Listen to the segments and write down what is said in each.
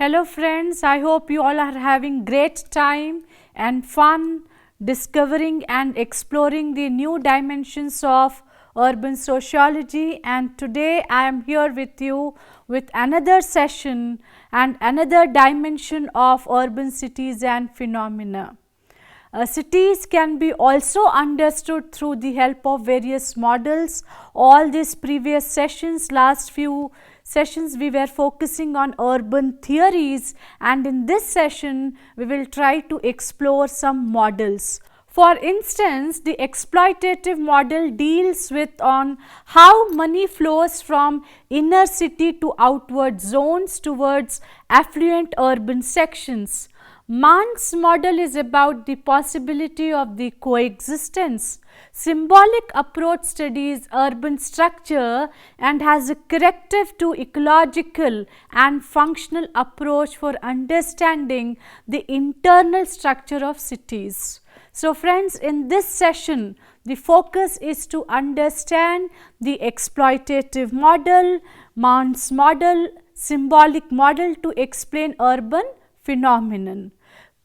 Hello friends, I hope you all are having great time and fun discovering and exploring the new dimensions of urban sociology, and today I am here with you with another session and another dimension of urban cities and phenomena. Cities can be also understood through the help of various models. All these previous sessions, last few sessions, we were focusing on urban theories, and in this session we will try to explore some models. For instance, the exploitative model deals with on how money flows from inner city to outward zones towards affluent urban sections. Mann's model is about the possibility of the coexistence. Symbolic approach studies urban structure and has a corrective to ecological and functional approach for understanding the internal structure of cities. So friends, in this session, the focus is to understand the exploitative model, Mann's model, symbolic model to explain urban phenomenon.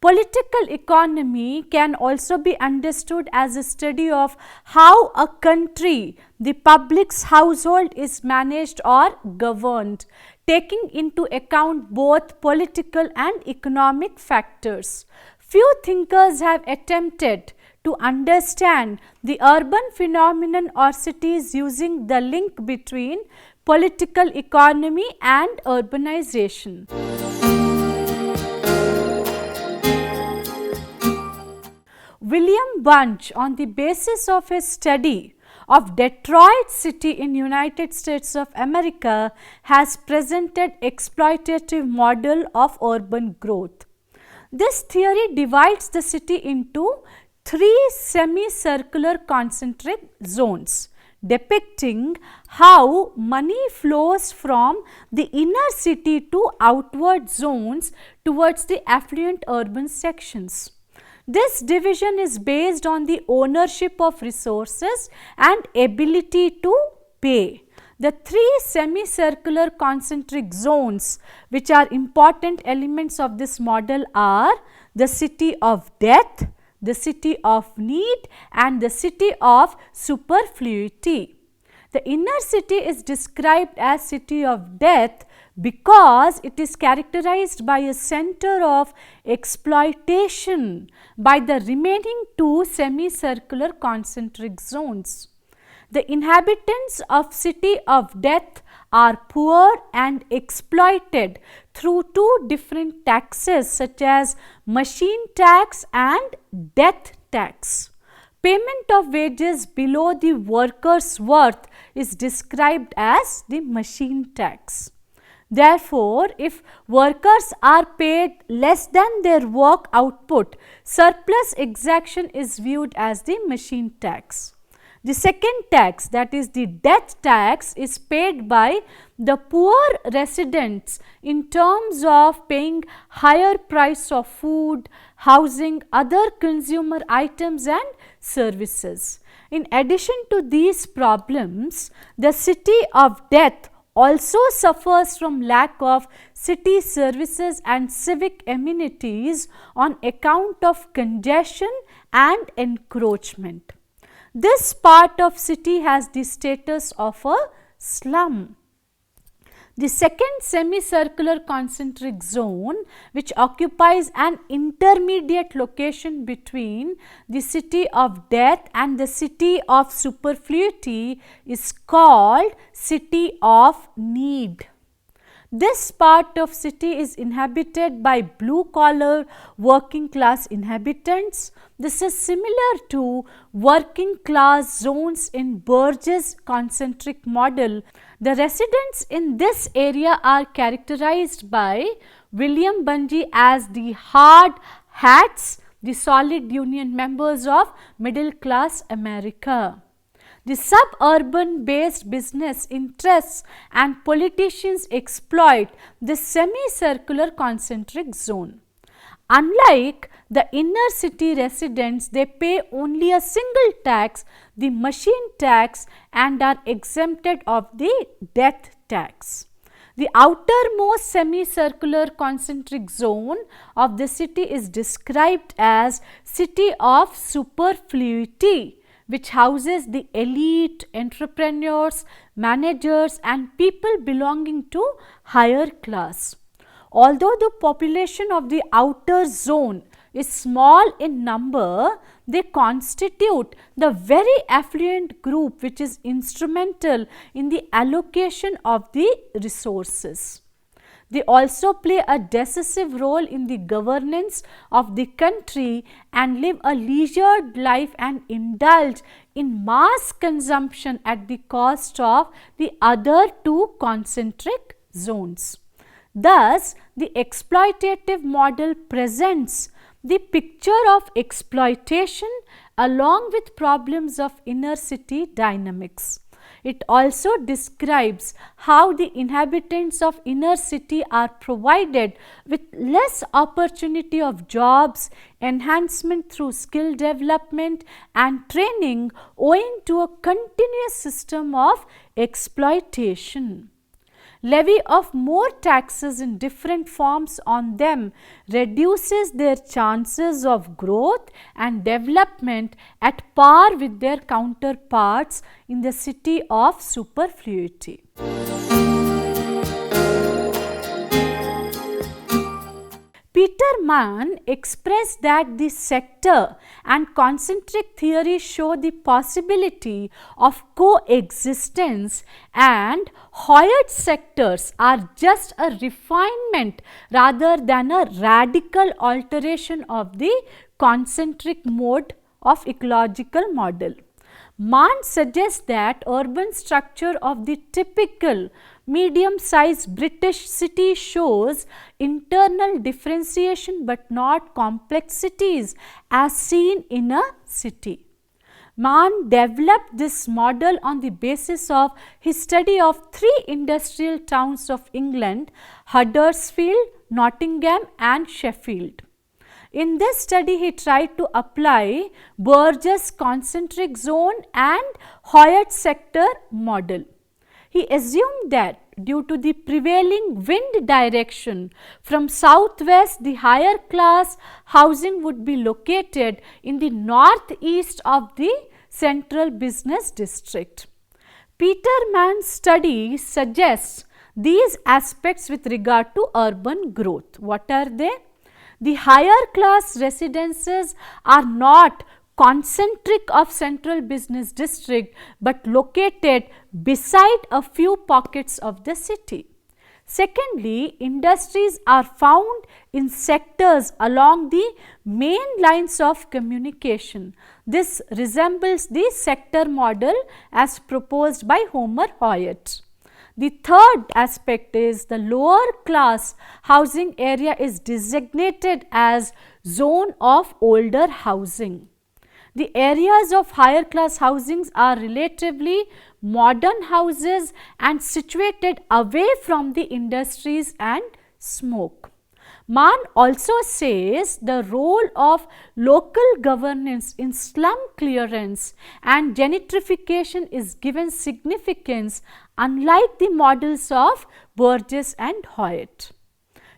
Political economy can also be understood as a study of how a country, the public's household is managed or governed, taking into account both political and economic factors. Few thinkers have attempted to understand the urban phenomenon or cities using the link between political economy and urbanization. William Bunch, on the basis of his study of Detroit city in United States of America, has presented exploitative model of urban growth. This theory divides the city into three semicircular concentric zones, depicting how money flows from the inner city to outward zones towards the affluent urban sections. This division is based on the ownership of resources and ability to pay. The three semicircular concentric zones which are important elements of this model are the city of death, the city of need, and the city of superfluity. The inner city is described as city of death because it is characterized by a center of exploitation by the remaining two semicircular concentric zones. The inhabitants of city of death are poor and exploited through two different taxes such as machine tax and death tax. Payment of wages below the worker's worth is described as the machine tax. Therefore, if workers are paid less than their work output, surplus exaction is viewed as the machine tax. The second tax, that is the death tax, is paid by the poor residents in terms of paying higher price of food, housing, other consumer items and services. In addition to these problems, the city of death also suffers from lack of city services and civic amenities on account of congestion and encroachment. This part of city has the status of a slum. The second semicircular concentric zone, which occupies an intermediate location between the city of death and the city of superfluity, is called city of need. This part of city is inhabited by blue collar working class inhabitants. This is similar to working class zones in Burgess' concentric model. The residents in this area are characterized by William Bunge as the hard hats, the solid union members of middle class America. The suburban based business interests and politicians exploit this semicircular concentric zone. Unlike the inner city residents, they pay only a single tax, the machine tax, and are exempted of the death tax. The outermost semicircular concentric zone of the city is described as city of superfluity, which houses the elite, entrepreneurs, managers and people belonging to higher class. Although the population of the outer zone is small in number, they constitute the very affluent group which is instrumental in the allocation of the resources. They also play a decisive role in the governance of the country and live a leisured life and indulge in mass consumption at the cost of the other two concentric zones. Thus, the exploitative model presents the picture of exploitation along with problems of inner city dynamics. It also describes how the inhabitants of inner city are provided with less opportunity of jobs, enhancement through skill development and training owing to a continuous system of exploitation. Levy of more taxes in different forms on them reduces their chances of growth and development at par with their counterparts in the city of superfluity. Peter Mann expressed that the sector and concentric theory show the possibility of coexistence, and Hoyt sectors are just a refinement rather than a radical alteration of the concentric mode of ecological model. Mann suggests that urban structure of the typical medium-sized British city shows internal differentiation but not complexities as seen in a city. Mann developed this model on the basis of his study of three industrial towns of England: Huddersfield, Nottingham and Sheffield. In this study, he tried to apply Burgess' concentric zone and Hoyt sector model. He assumed that due to the prevailing wind direction from southwest, the higher class housing would be located in the northeast of the central business district. Peter Mann's study suggests these aspects with regard to urban growth. What are they? The higher class residences are not concentric of central business district but located beside a few pockets of the city. Secondly, industries are found in sectors along the main lines of communication. This resembles the sector model as proposed by Homer Hoyt. The third aspect is the lower class housing area is designated as zone of older housing. The areas of higher class housings are relatively modern houses and situated away from the industries and smoke. Mann also says the role of local governance in slum clearance and gentrification is given significance unlike the models of Burgess and Hoyt.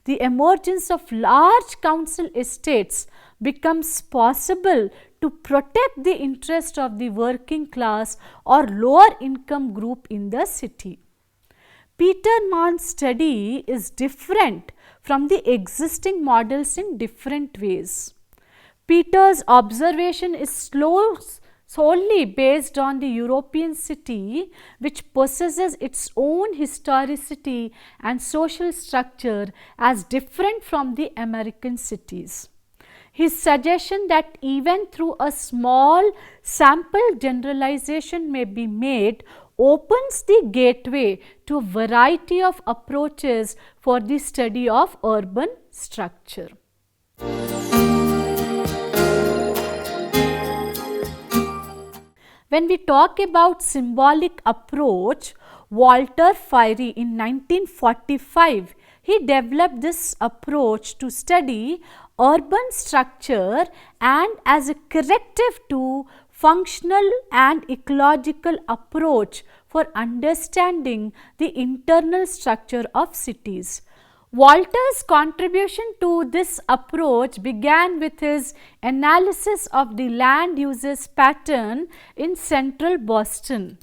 The emergence of large council estates becomes possible to protect the interest of the working class or lower income group in the city. Peter Mann's study is different from the existing models in different ways. Peter's observation is solely based on the European city, which possesses its own historicity and social structure as different from the American cities. His suggestion that even through a small sample generalization may be made opens the gateway to a variety of approaches for the study of urban structure. When we talk about symbolic approach, Walter Fiery in 1945, he developed this approach to study urban structure and as a corrective to functional and ecological approach for understanding the internal structure of cities. Walter's contribution to this approach began with his analysis of the land uses pattern in central Boston.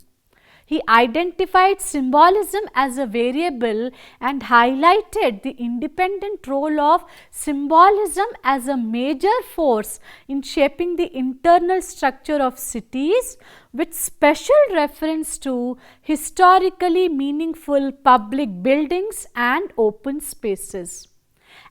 He identified symbolism as a variable and highlighted the independent role of symbolism as a major force in shaping the internal structure of cities, with special reference to historically meaningful public buildings and open spaces.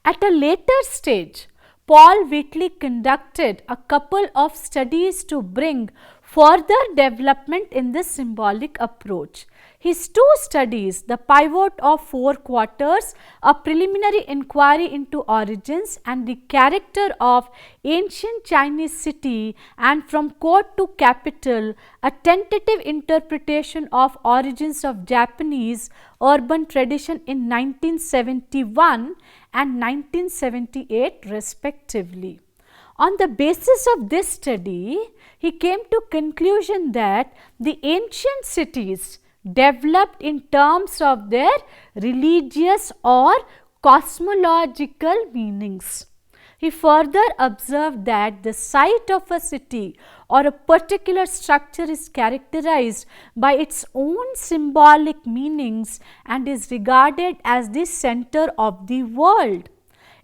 At a later stage, Paul Whitley conducted a couple of studies to bring further development in this symbolic approach. His two studies, The Pivot of Four Quarters, a preliminary inquiry into origins, and The Character of Ancient Chinese City and From Court to Capital, a tentative interpretation of origins of Japanese urban tradition in 1971 and 1978 respectively. On the basis of this study, he came to conclusion that the ancient cities developed in terms of their religious or cosmological meanings. He further observed that the site of a city or a particular structure is characterized by its own symbolic meanings and is regarded as the center of the world.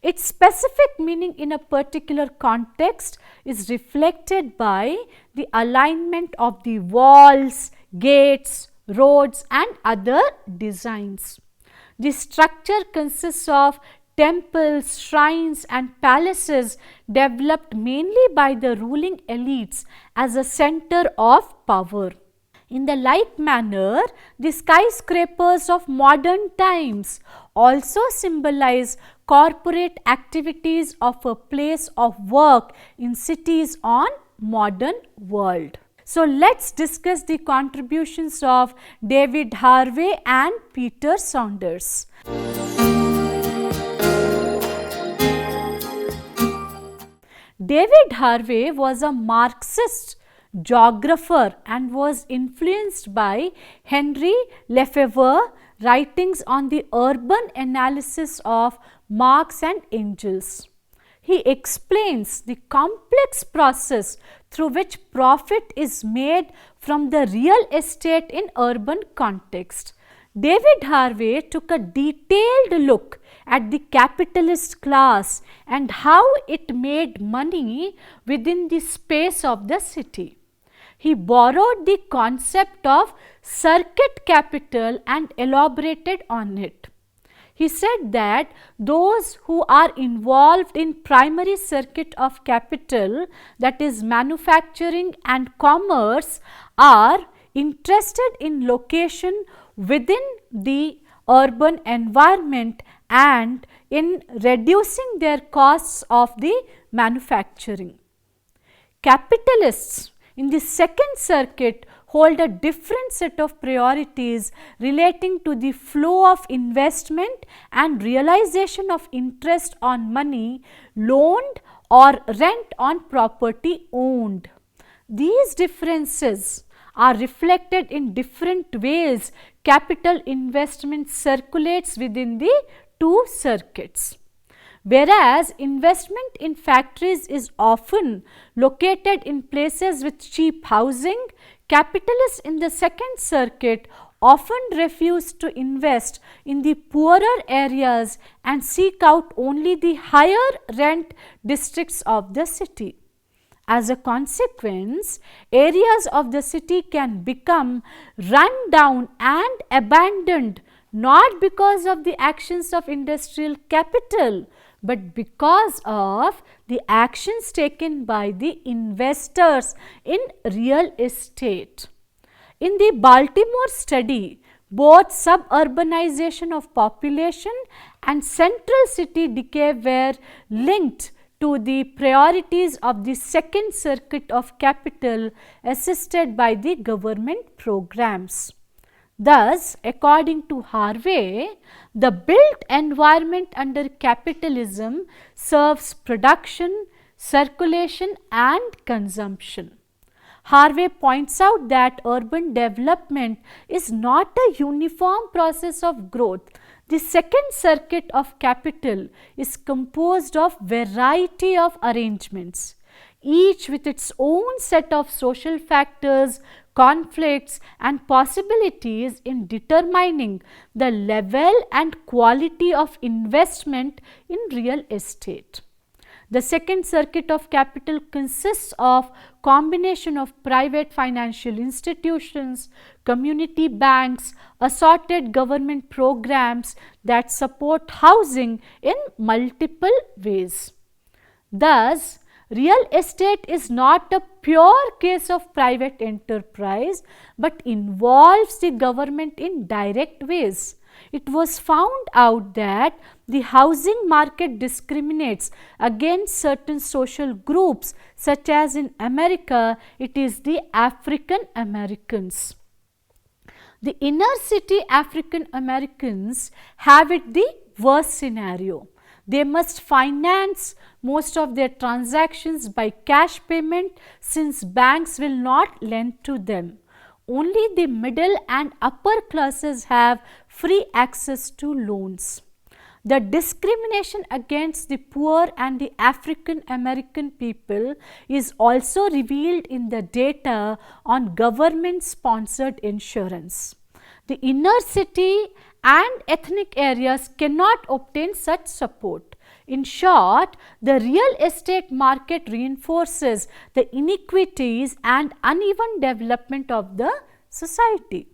Its specific meaning in a particular context is reflected by the alignment of the walls, gates, roads and other designs. The structure consists of temples, shrines and palaces developed mainly by the ruling elites as a center of power. In the like manner, the skyscrapers of modern times also symbolize corporate activities of a place of work in cities on modern world. So let's discuss the contributions of David Harvey and Peter Saunders. David Harvey was a Marxist geographer and was influenced by Henry Lefebvre's writings on the urban analysis of Marx and Engels. He explains the complex process through which profit is made from the real estate in urban context. David Harvey took a detailed look at the capitalist class and how it made money within the space of the city. He borrowed the concept of circuit capital and elaborated on it. He said that those who are involved in primary circuit of capital, that is manufacturing and commerce, are interested in location within the urban environment and in reducing their costs of the manufacturing. Capitalists in the second circuit hold a different set of priorities relating to the flow of investment and realization of interest on money loaned or rent on property owned. These differences are reflected in different ways capital investment circulates within the two circuits. Whereas investment in factories is often located in places with cheap housing, capitalists in the second circuit often refuse to invest in the poorer areas and seek out only the higher rent districts of the city. As a consequence, areas of the city can become run down and abandoned not because of the actions of industrial capital, but because of the actions taken by the investors in real estate. In the Baltimore study, both suburbanization of population and central city decay were linked to the priorities of the second circuit of capital assisted by the government programs. Thus, according to Harvey, the built environment under capitalism serves production, circulation and consumption. Harvey points out that urban development is not a uniform process of growth. The second circuit of capital is composed of variety of arrangements, each with its own set of social factors, conflicts and possibilities in determining the level and quality of investment in real estate. The second circuit of capital consists of combination of private financial institutions, community banks, assorted government programs that support housing in multiple ways. Thus, real estate is not a pure case of private enterprise, but involves the government in direct ways. It was found out that the housing market discriminates against certain social groups, such as in America, it is the African Americans. The inner city African Americans have it the worst scenario. They must finance most of their transactions by cash payment, since banks will not lend to them. Only the middle and upper classes have free access to loans. The discrimination against the poor and the African American people is also revealed in the data on government sponsored insurance. The inner city and ethnic areas cannot obtain such support. In short, the real estate market reinforces the inequities and uneven development of the society.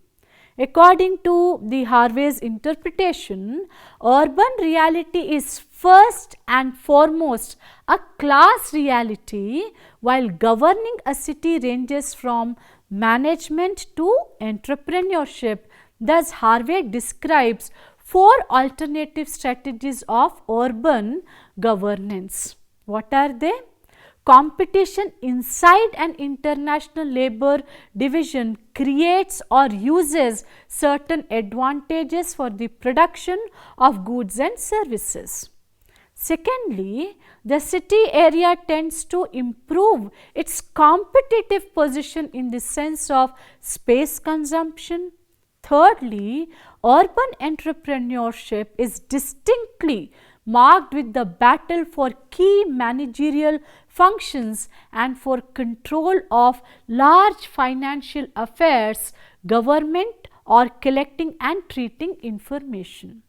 According to the Harvey's interpretation, urban reality is first and foremost a class reality, while governing a city ranges from management to entrepreneurship. Thus, Harvey describes 4 alternative strategies of urban governance. What are they? Competition inside an international labor division creates or uses certain advantages for the production of goods and services. Secondly, the city area tends to improve its competitive position in the sense of space consumption. Thirdly, urban entrepreneurship is distinctly marked with the battle for key managerial functions and for control of large financial affairs, government, or collecting and treating information.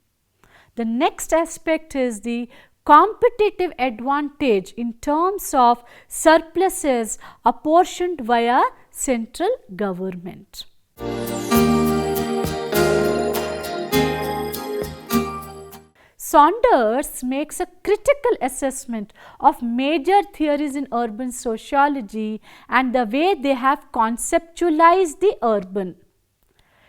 The next aspect is the competitive advantage in terms of surpluses apportioned via central government. Saunders makes a critical assessment of major theories in urban sociology and the way they have conceptualized the urban.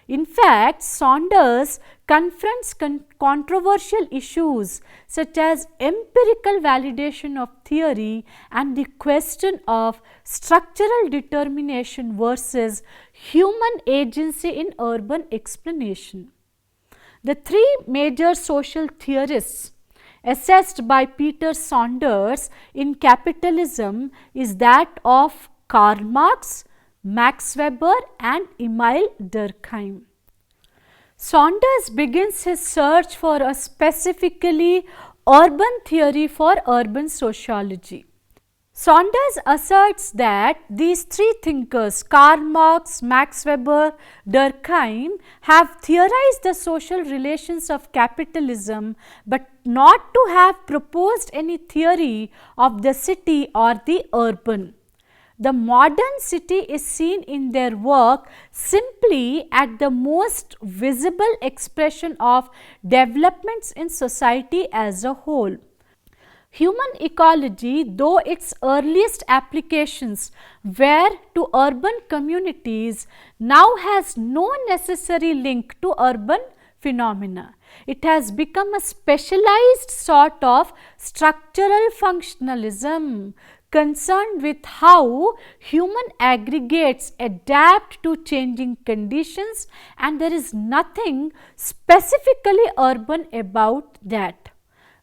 In fact, Saunders confronts controversial issues such as empirical validation of theory and the question of structural determination versus human agency in urban explanation. The 3 major social theorists assessed by Peter Saunders in Capitalism is that of Karl Marx, Max Weber and Emile Durkheim. Saunders begins his search for a specifically urban theory for urban sociology. Saunders asserts that these 3 thinkers, Karl Marx, Max Weber, Durkheim, have theorized the social relations of capitalism, but not to have proposed any theory of the city or the urban. The modern city is seen in their work simply as the most visible expression of developments in society as a whole. Human ecology, though its earliest applications were to urban communities, now has no necessary link to urban phenomena. It has become a specialized sort of structural functionalism concerned with how human aggregates adapt to changing conditions, and there is nothing specifically urban about that.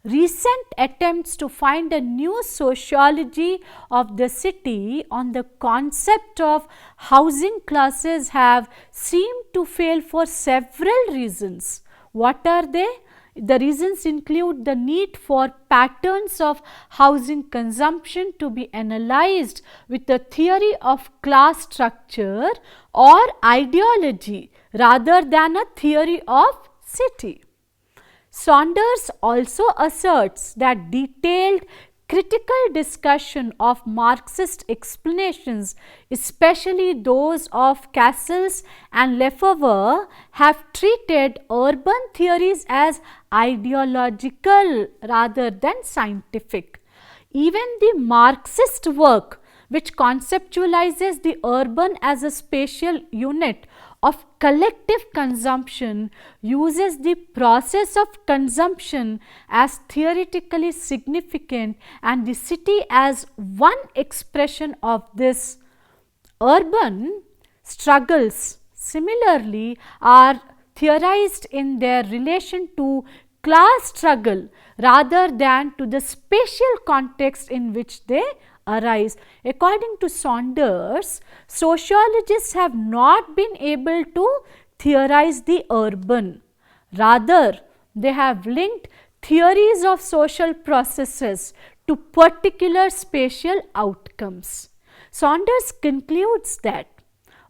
Recent attempts to find a new sociology of the city on the concept of housing classes have seemed to fail for several reasons. What are they? The reasons include the need for patterns of housing consumption to be analyzed with a theory of class structure or ideology rather than a theory of city. Saunders also asserts that detailed critical discussion of Marxist explanations, especially those of Cassels and Lefebvre, have treated urban theories as ideological rather than scientific. Even the Marxist work, which conceptualizes the urban as a spatial unit of collective consumption, uses the process of consumption as theoretically significant and the city as one expression of this. Urban struggles similarly are theorized in their relation to class struggle rather than to the spatial context in which they arise. According to Saunders, sociologists have not been able to theorize the urban. Rather, they have linked theories of social processes to particular spatial outcomes. Saunders concludes that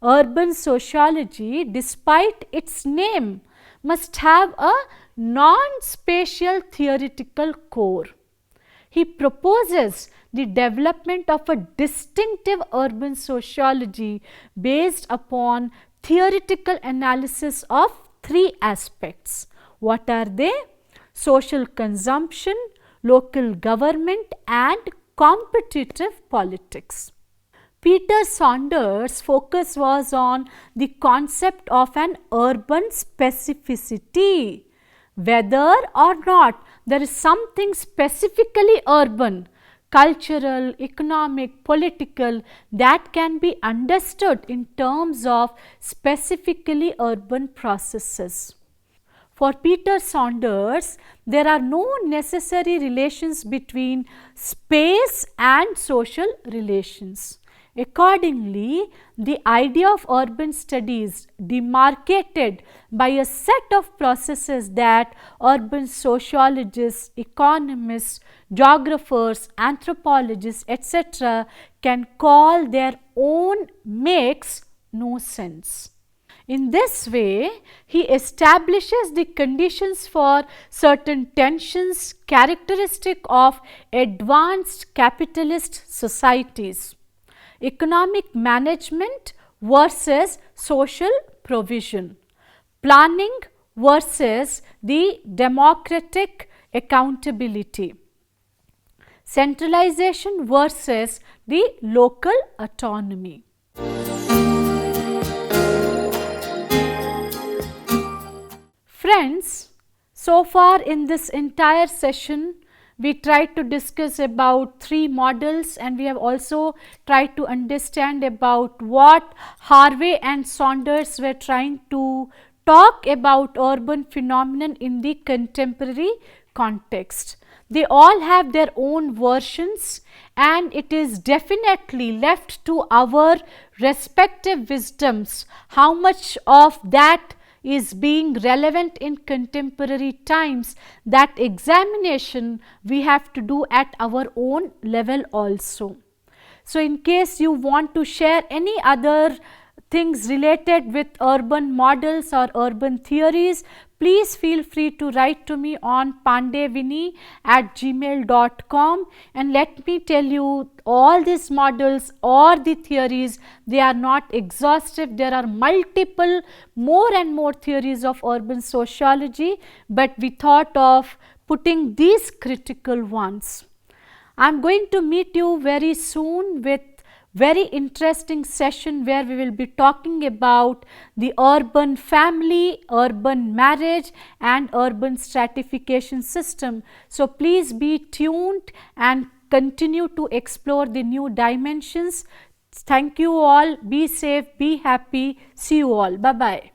urban sociology, despite its name, must have a non-spatial theoretical core. He proposes the development of a distinctive urban sociology based upon theoretical analysis of three aspects. What are they? Social consumption, local government, and competitive politics. Peter Saunders' focus was on the concept of an urban specificity. Whether or not there is something specifically urban, cultural, economic, political, that can be understood in terms of specifically urban processes. For Peter Saunders, there are no necessary relations between space and social relations. Accordingly, the idea of urban studies demarcated by a set of processes that urban sociologists, economists, geographers, anthropologists, etc. can call their own makes no sense. In this way, he establishes the conditions for certain tensions characteristic of advanced capitalist societies. Economic management versus social provision, planning versus the democratic accountability, centralization versus the local autonomy. Friends, so far in this entire session, we tried to discuss about three models, and we have also tried to understand about what Harvey and Saunders were trying to talk about urban phenomenon in the contemporary context. They all have their own versions, and it is definitely left to our respective wisdoms how much of that is being relevant in contemporary times. That examination we have to do at our own level also. So in case you want to share any other things related with urban models or urban theories, please feel free to write to me on pandevini@gmail.com, and let me tell you, all these models or the theories, they are not exhaustive. There are multiple more and more theories of urban sociology, but we thought of putting these critical ones. I am going to meet you very soon with very interesting session where we will be talking about the urban family, urban marriage, and urban stratification system. So please be tuned and continue to explore the new dimensions. Thank you all. Be safe, be happy. See you all. Bye-bye.